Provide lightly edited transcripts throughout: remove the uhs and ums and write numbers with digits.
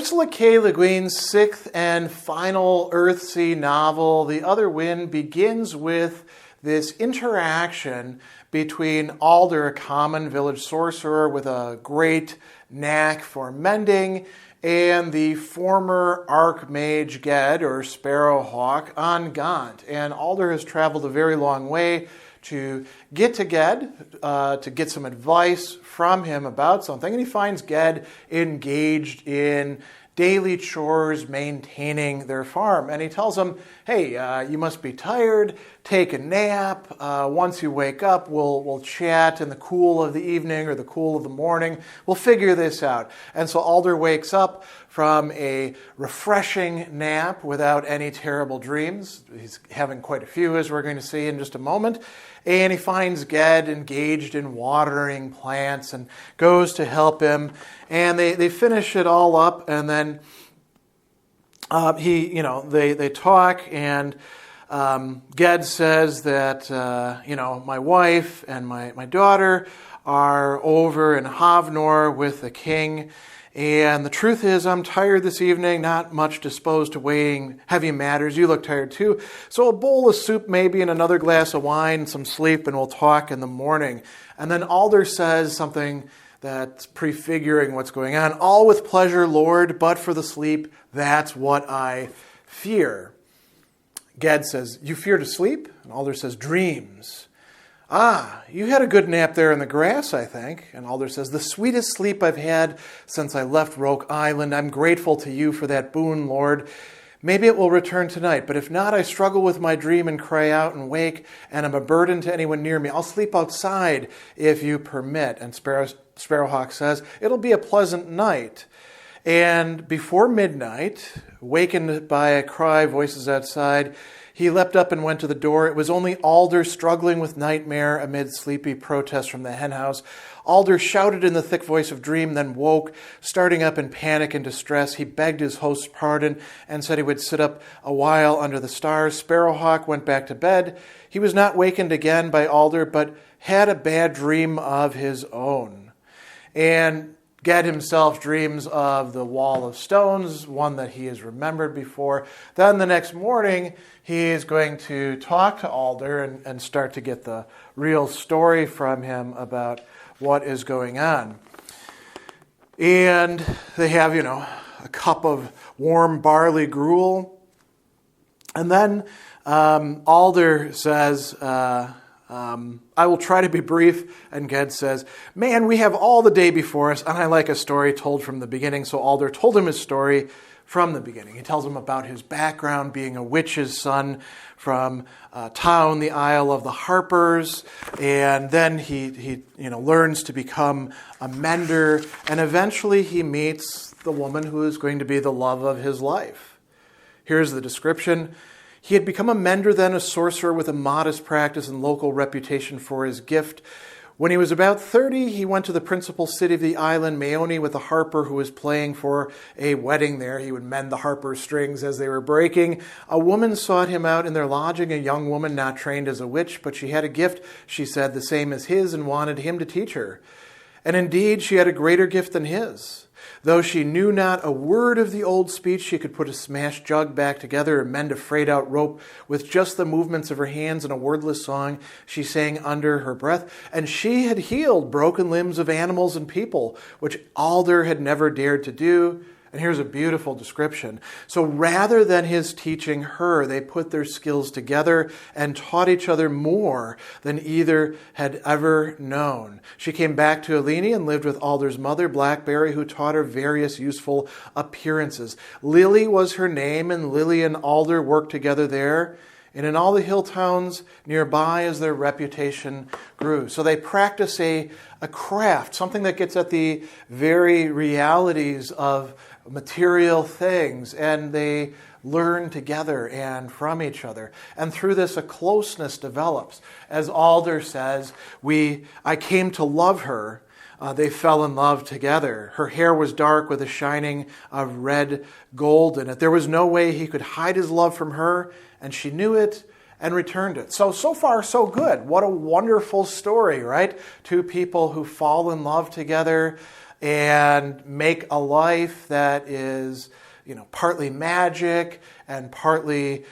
Ursula K. Leguin's sixth and final Earthsea novel, The Other Wind, begins with this interaction between Alder, a common village sorcerer with a great knack for mending, and the former archmage Ged, or Sparrowhawk, on Gont. And Alder has traveled a very long way to get to Ged, to get some advice from him about something. And he finds Ged engaged in daily chores, maintaining their farm. And he tells him, hey, you must be tired, take a nap. Once you wake up, we'll chat in the cool of the evening or the cool of the morning. We'll figure this out. And so Alder wakes up from a refreshing nap without any terrible dreams. He's having quite a few, as we're going to see in just a moment. And he finds Ged engaged in watering plants and goes to help him. And they finish it all up, and then they talk, and Ged says that my wife and my daughter are over in Havnor with the king. And the truth is, I'm tired this evening, not much disposed to weighing heavy matters. You look tired too. So a bowl of soup maybe and another glass of wine, some sleep, and we'll talk in the morning. And then Alder says something that's prefiguring what's going on. All with pleasure, Lord, but for the sleep, that's what I fear. Ged says, you fear to sleep? And Alder says, dreams. Ah, you had a good nap there in the grass, I think. And Alder says, the sweetest sleep I've had since I left Roke Island. I'm grateful to you for that boon, Lord. Maybe it will return tonight, but if not, I struggle with my dream and cry out and wake, and I'm a burden to anyone near me. I'll sleep outside if you permit. And Sparrowhawk says, it'll be a pleasant night. And before midnight, wakened by a cry, voices outside, he leapt up and went to the door. It was only Alder struggling with nightmare amid sleepy protests from the henhouse. Alder shouted in the thick voice of dream, then woke. Starting up in panic and distress, he begged his host's pardon and said he would sit up a while under the stars. Sparrowhawk went back to bed. He was not wakened again by Alder, but had a bad dream of his own. And Ged himself dreams of the wall of stones, one that he has remembered before. Then the next morning, he is going to talk to Alder and start to get the real story from him about what is going on. And they have, a cup of warm barley gruel. And then Alder says, I will try to be brief. And Ged says, man, we have all the day before us, and I like a story told from the beginning. So Alder told him his story from the beginning. He tells him about his background, being a witch's son from a town, the Isle of the Harpers, and then he learns to become a mender, and eventually he meets the woman who is going to be the love of his life. Here's the description. He had become a mender, then a sorcerer with a modest practice and local reputation for his gift. When he was about 30, he went to the principal city of the island, Maoni, with a harper who was playing for a wedding there. He would mend the harper's strings as they were breaking. A woman sought him out in their lodging, a young woman not trained as a witch, but she had a gift, she said, the same as his, and wanted him to teach her. And indeed, she had a greater gift than his. Though she knew not a word of the old speech, she could put a smashed jug back together and mend a frayed-out rope with just the movements of her hands and a wordless song she sang under her breath. And she had healed broken limbs of animals and people, which Alder had never dared to do. And here's a beautiful description. So rather than his teaching her, they put their skills together and taught each other more than either had ever known. She came back to Eleni and lived with Alder's mother, Blackberry, who taught her various useful appearances. Lily was her name, and Lily and Alder worked together there and in all the hill towns nearby as their reputation grew. So they practice a craft, something that gets at the very realities of material things, and they learn together and from each other. And through this, a closeness develops. As Alder says, I came to love her. They fell in love together. Her hair was dark with a shining of red gold in it. There was no way he could hide his love from her, and she knew it and returned it. So far, so good. What a wonderful story, right? Two people who fall in love together, and make a life that is, partly magic and partly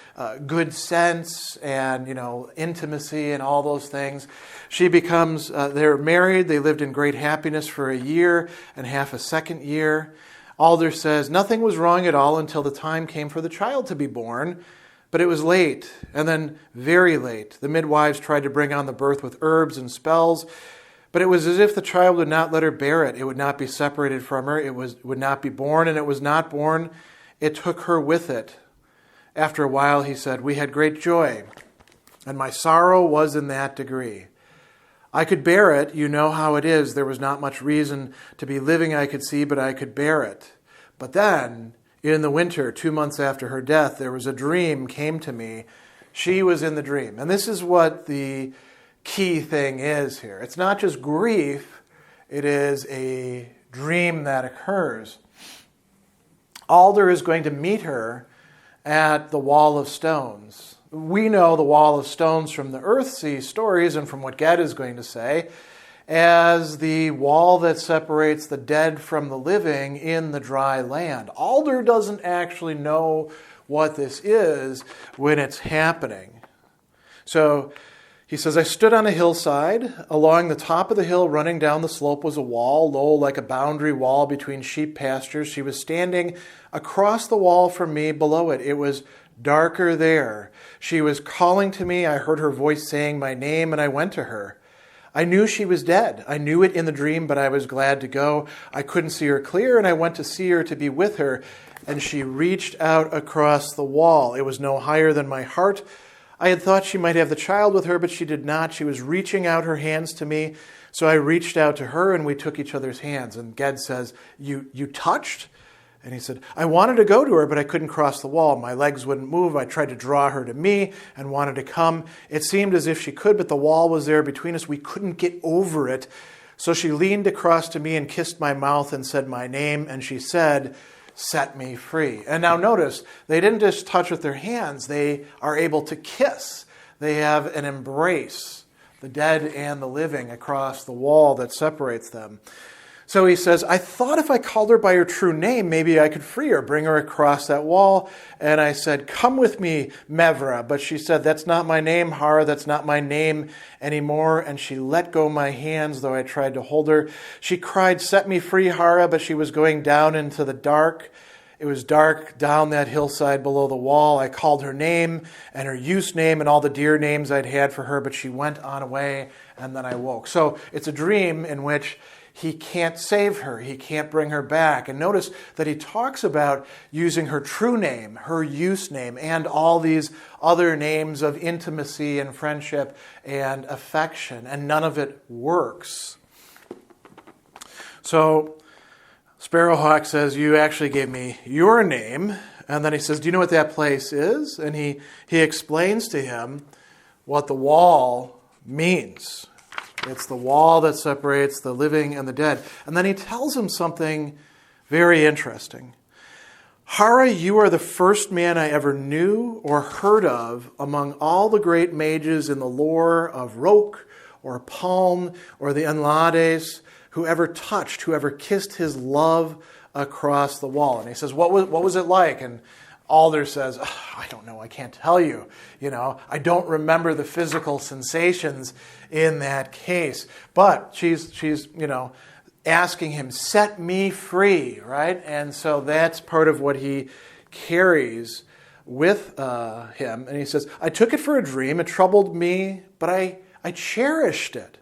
good sense and, intimacy and all those things. She becomes, they're married, they lived in great happiness for a year and half a second year. Alder says, nothing was wrong at all until the time came for the child to be born, but it was late, and then very late. The midwives tried to bring on the birth with herbs and spells, but it was as if the child would not let her bear it. It would not be separated from her. It would not be born, and it was not born. It took her with it. After a while, he said, we had great joy, and my sorrow was in that degree. I could bear it. You know how it is. There was not much reason to be living, I could see, but I could bear it. But then, in the winter, 2 months after her death, there was a dream came to me. She was in the dream. And this is what the key thing is here. It's not just grief. It is a dream that occurs. Alder is going to meet her at the Wall of Stones. We know the Wall of Stones from the Earthsea stories and from what Ged is going to say as the wall that separates the dead from the living in the dry land. Alder doesn't actually know what this is when it's happening. So he says, I stood on a hillside. Along the top of the hill, running down the slope, was a wall, low like a boundary wall between sheep pastures. She was standing across the wall from me below it. It was darker there. She was calling to me. I heard her voice saying my name, and I went to her. I knew she was dead. I knew it in the dream, but I was glad to go. I couldn't see her clear, and I went to see her to be with her. And she reached out across the wall. It was no higher than my heart. I had thought she might have the child with her, but she did not. She was reaching out her hands to me. So I reached out to her, and we took each other's hands. And Ged says, you touched? And he said, I wanted to go to her, but I couldn't cross the wall. My legs wouldn't move. I tried to draw her to me and wanted to come. It seemed as if she could, but the wall was there between us. We couldn't get over it. So she leaned across to me and kissed my mouth and said my name. And she said, set me free. And now notice, they didn't just touch with their hands. They are able to kiss. They have an embrace, the dead and the living, across the wall that separates them. So he says, I thought if I called her by her true name, maybe I could free her, bring her across that wall. And I said, come with me, Mevra. But she said, that's not my name, Hara. That's not my name anymore. And she let go my hands, though I tried to hold her. She cried, set me free, Hara. But she was going down into the dark. It was dark down that hillside below the wall. I called her name and her use name and all the dear names I'd had for her. But she went on away, and then I woke. So it's a dream in which he can't save her. He can't bring her back. And notice that he talks about using her true name, her use name, and all these other names of intimacy and friendship and affection. And none of it works. So Sparrowhawk says, you actually gave me your name. And then he says, do you know what that place is? And he explains to him what the wall means. It's the wall that separates the living and the dead. And then he tells him something very interesting. Hara, you are the first man I ever knew or heard of among all the great mages in the lore of Roke or Palm or the Enlades who ever touched, who ever kissed his love across the wall. And he says, what was it like? And Alder says, I don't know, I can't tell you. I don't remember the physical sensations in that case. But she's asking him, set me free, right? And so that's part of what he carries with him. And he says, I took it for a dream. It troubled me, but I cherished it.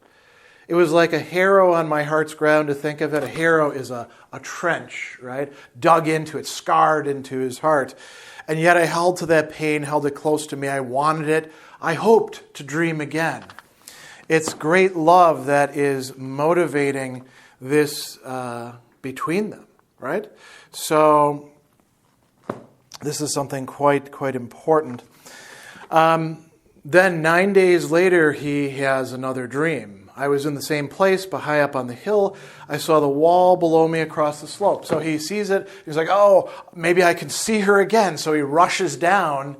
It was like a harrow on my heart's ground to think of it. A harrow is a trench, right? Dug into it, scarred into his heart. And yet I held to that pain, held it close to me. I wanted it. I hoped to dream again. It's great love that is motivating this between them, right? So this is something quite important. Then 9 days later, he has another dream. I was in the same place, but high up on the hill. I saw the wall below me across the slope. So he sees it. He's like, oh, maybe I can see her again. So he rushes down,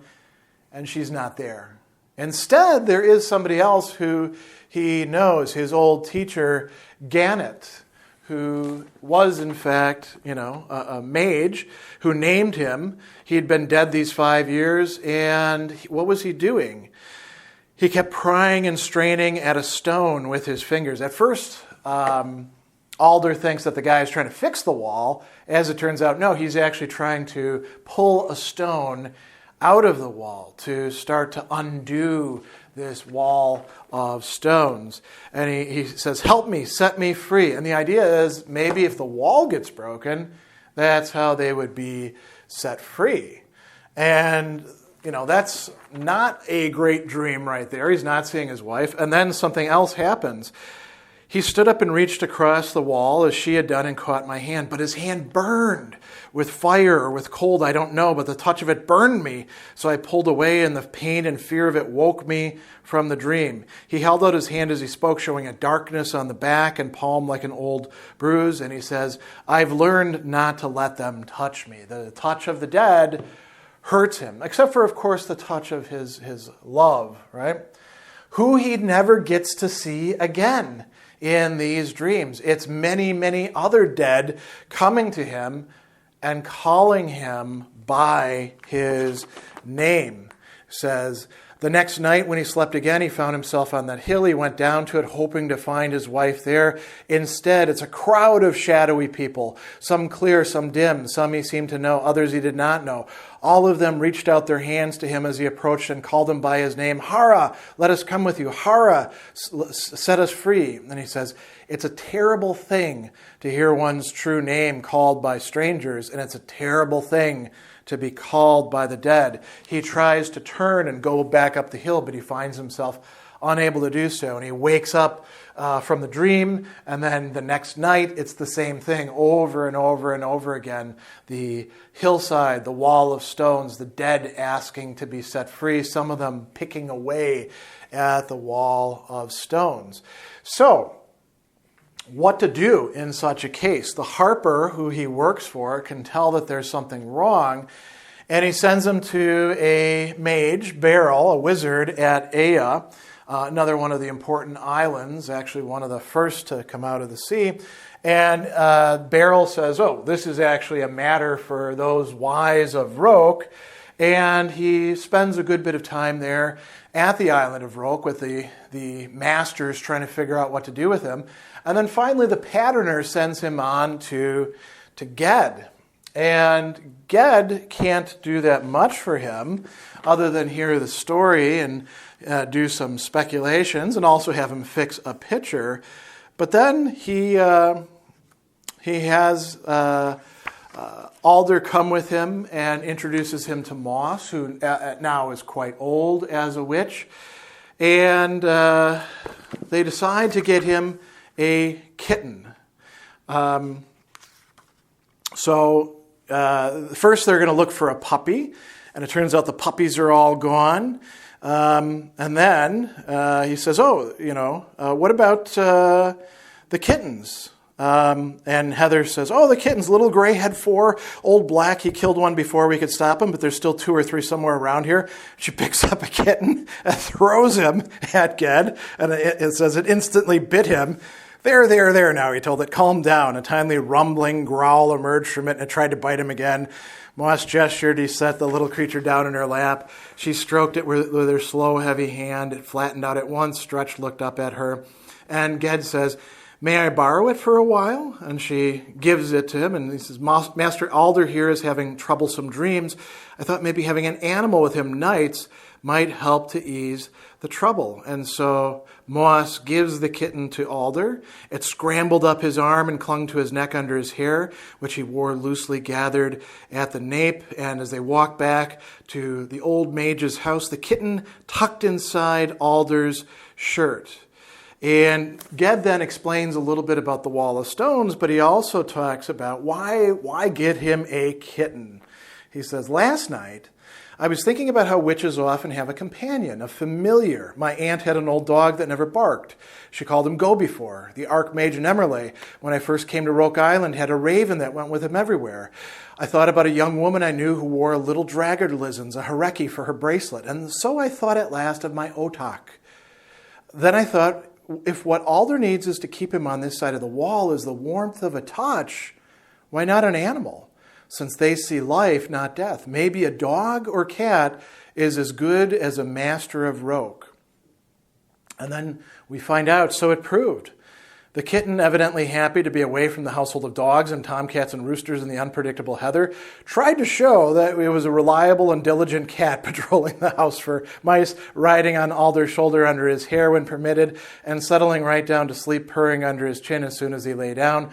and she's not there. Instead, there is somebody else who he knows, his old teacher, Gannet, who was in fact, a mage who named him. He had been dead these 5 years, and what was he doing? He kept prying and straining at a stone with his fingers. At first, Alder thinks that the guy is trying to fix the wall. As it turns out, no, he's actually trying to pull a stone out of the wall to start to undo this wall of stones. And he says, help me, set me free. And the idea is maybe if the wall gets broken, that's how they would be set free. And, that's not a great dream right there. He's not seeing his wife. And then something else happens. He stood up and reached across the wall as she had done and caught my hand. But his hand burned with fire or with cold, I don't know, but the touch of it burned me. So I pulled away, and the pain and fear of it woke me from the dream. He held out his hand as he spoke, showing a darkness on the back and palm like an old bruise. And he says, I've learned not to let them touch me. The touch of the dead hurts him, except for, of course, the touch of his love, right? Who he never gets to see again in these dreams. It's many, many other dead coming to him and calling him by his name. It says, the next night when he slept again, he found himself on that hill. He went down to it, hoping to find his wife there. Instead, it's a crowd of shadowy people, some clear, some dim, some he seemed to know, others he did not know. All of them reached out their hands to him as he approached and called him by his name. Hara, let us come with you. Hara, set us free. And he says, it's a terrible thing to hear one's true name called by strangers, and it's a terrible thing to be called by the dead. He tries to turn and go back up the hill, but he finds himself unable to do so. And he wakes up from the dream, and then the next night, it's the same thing over and over and over again. The hillside, the wall of stones, the dead asking to be set free, some of them picking away at the wall of stones. So, what to do in such a case? The harper who he works for can tell that there's something wrong, and he sends him to a mage, Beryl, a wizard at Ea, another one of the important islands, actually one of the first to come out of the sea. And Beryl says, this is actually a matter for those wise of Roke. And he spends a good bit of time there at the island of Roke with the masters trying to figure out what to do with him. And then finally the patterner sends him on to Ged. And Ged can't do that much for him other than hear the story and do some speculations and also have him fix a picture. But then he has Alder come with him and introduces him to Moss, who now is quite old as a witch. And they decide to get him a kitten. So first they're going to look for a puppy, and it turns out the puppies are all gone. And then he says, what about the kittens? And Heather says, the kittens, little gray had 4, old black, he killed one before we could stop him, but there's still 2 or 3 somewhere around here. She picks up a kitten and throws him at Ged, and it says it instantly bit him. There now, he told it, calm down. A tiny rumbling growl emerged from it, and it tried to bite him again. Moss gestured. He set the little creature down in her lap. She stroked it with her slow, heavy hand. It flattened out at once. Stretch looked up at her. And Ged says, may I borrow it for a while? And she gives it to him. And he says, Master Alder here is having troublesome dreams. I thought maybe having an animal with him nights might help to ease the trouble. And so Moss gives the kitten to Alder. It scrambled up his arm and clung to his neck under his hair, which he wore loosely gathered at the nape. And as they walked back to the old mage's house, the kitten tucked inside Alder's shirt. And Ged then explains a little bit about the wall of stones, but he also talks about why get him a kitten. He says, last night, I was thinking about how witches often have a companion, a familiar. My aunt had an old dog that never barked. She called him Go-Before. The archmage in Emerley, when I first came to Roke Island, had a raven that went with him everywhere. I thought about a young woman I knew who wore a little dragger-lizens, a hareki for her bracelet, and so I thought at last of my otak. Then I thought, if what Alder needs is to keep him on this side of the wall is the warmth of a touch, why not an animal? Since they see life, not death. Maybe a dog or cat is as good as a master of roque. And then we find out, so it proved. The kitten, evidently happy to be away from the household of dogs and tomcats and roosters and the unpredictable heather, tried to show that it was a reliable and diligent cat patrolling the house for mice, riding on Alder's shoulder under his hair when permitted, and settling right down to sleep, purring under his chin as soon as he lay down.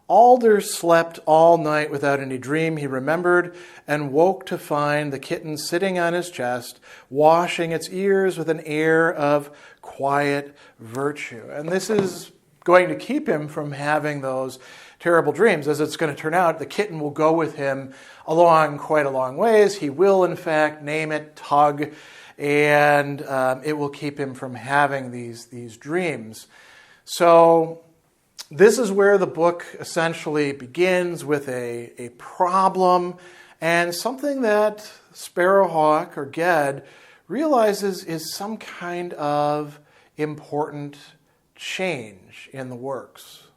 Alder slept all night without any dream he remembered, and woke to find the kitten sitting on his chest, washing its ears with an air of quiet virtue. And this is going to keep him from having those terrible dreams. As it's going to turn out, the kitten will go with him along quite a long ways. He will, in fact, name it Tug, and it will keep him from having these dreams. So this is where the book essentially begins, with a problem and something that Sparrowhawk or Ged realizes is some kind of important change in the works.